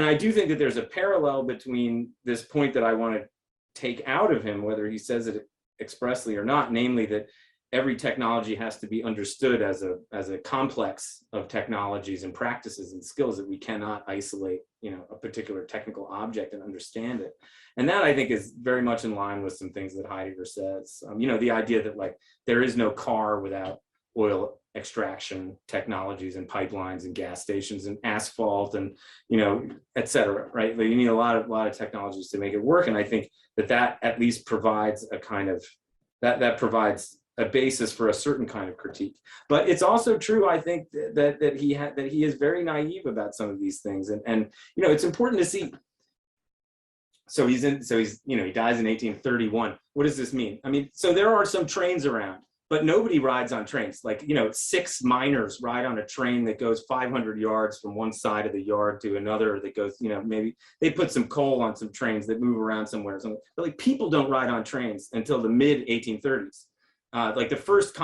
and I do think that there's a parallel between this point that I want to take out of him, whether he says it expressly or not, namely that every technology has to be understood as a complex of technologies and practices and skills, that we cannot isolate, a particular technical object and understand it. And that, I think, is very much in line with some things that Heidegger says. The idea that, like, there is no car without oil extraction technologies and pipelines and gas stations and asphalt and, et cetera, right? Like, you need a lot of technologies to make it work. And I think that at least provides a kind of, that provides a basis for a certain kind of critique. But it's also true, I think, that he is very naive about some of these things. And it's important to see. So he dies in 1831. What does this mean? I mean, so there are some trains around, but nobody rides on trains. Like, 6 miners ride on a train that goes 500 yards from one side of the yard to another, that goes, maybe they put some coal on some trains that move around somewhere. But like, people don't ride on trains until the mid 1830s. Like the first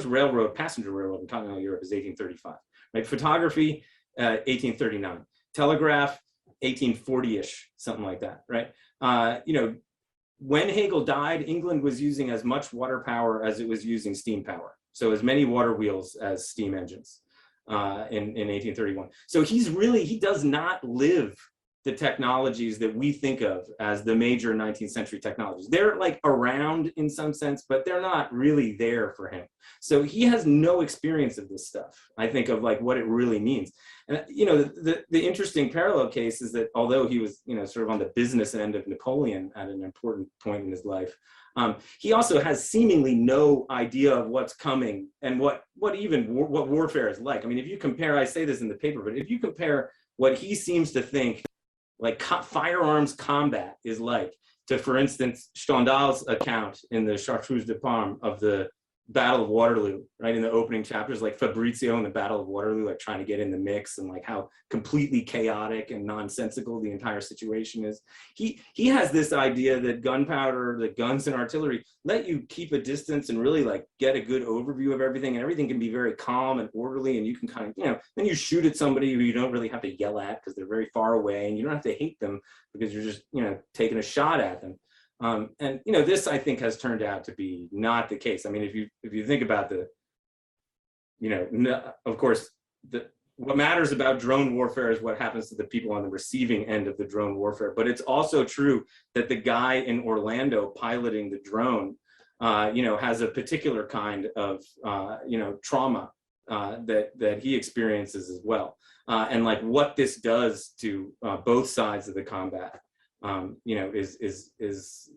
railroad, passenger railroad in continental Europe is 1835. Right? Photography, 1839. Telegraph, 1840-ish, something like that, right? When Hegel died, England was using as much water power as it was using steam power. So as many water wheels as steam engines in 1831. So he does not live the technologies that we think of as the major 19th century technologies. They're like around in some sense, but they're not really there for him. So he has no experience of this stuff, I think, of like what it really means. And the interesting parallel case is that although he was sort of on the business end of Napoleon at an important point in his life, he also has seemingly no idea of what's coming and what warfare is like. I mean, if you compare, I say this in the paper, but if you compare what he seems to think like firearms combat is like to, for instance, Stendhal's account in the Chartreuse de Parme of the Battle of Waterloo, right? In the opening chapters, like Fabrizio in the Battle of Waterloo, like trying to get in the mix, and like how completely chaotic and nonsensical the entire situation is. He has this idea that gunpowder, the guns and artillery let you keep a distance and really like get a good overview of everything, and everything can be very calm and orderly, and you can kind of, then you shoot at somebody who you don't really have to yell at because they're very far away, and you don't have to hate them because you're just, taking a shot at them. And this, I think, has turned out to be not the case. I mean, if you think about of course, what matters about drone warfare is what happens to the people on the receiving end of the drone warfare. But it's also true that the guy in Orlando piloting the drone, has a particular kind of, trauma that he experiences as well. And like what this does to both sides of the combat. Is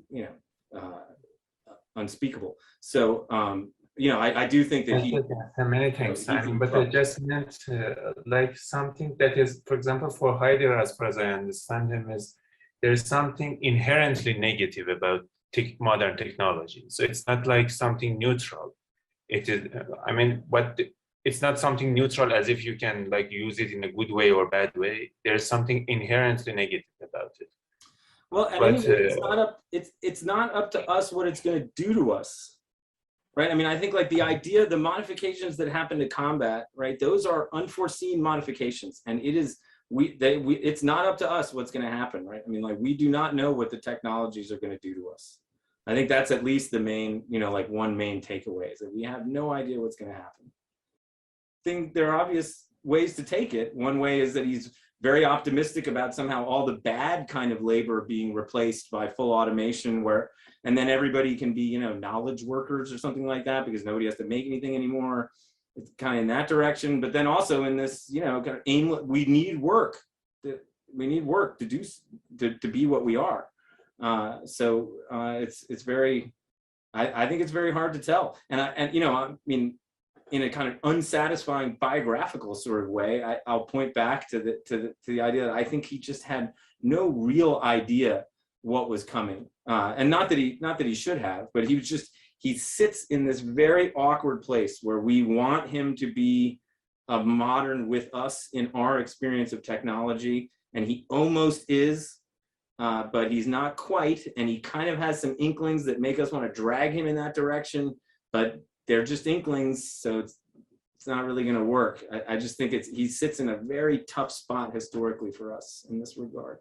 unspeakable. So, I do think that he. Many thanks, Simon. But I just meant like something that is, for example, for Heidegger, as far as I understand him, is there is something inherently negative about modern technology. So it's not like something neutral. It is. It's not something neutral as if you can like use it in a good way or bad way. There's something inherently negative about it. Well, it's not up to us what it's going to do to us, right? I mean, I think like the modifications that happen to combat, right? Those are unforeseen modifications, and it's not up to us what's going to happen, right? I mean, like we do not know what the technologies are going to do to us. I think that's at least the main, one main takeaway is that we have no idea what's going to happen. I think there are obvious ways to take it. One way is that he's very optimistic about somehow all the bad kind of labor being replaced by full automation, and then everybody can be, knowledge workers or something like that because nobody has to make anything anymore. It's kind of in that direction. But then also in this, kind of aim, we need work. We need work to be what we are. So it's very, I think it's very hard to tell. In a kind of unsatisfying biographical sort of way, I'll point back to the idea that I think he just had no real idea what was coming, and not that he should have, but he sits in this very awkward place where we want him to be modern with us in our experience of technology, and he almost is, but he's not quite, and he kind of has some inklings that make us want to drag him in that direction, but they're just inklings, so it's not really going to work. I just think he sits in a very tough spot historically for us in this regard.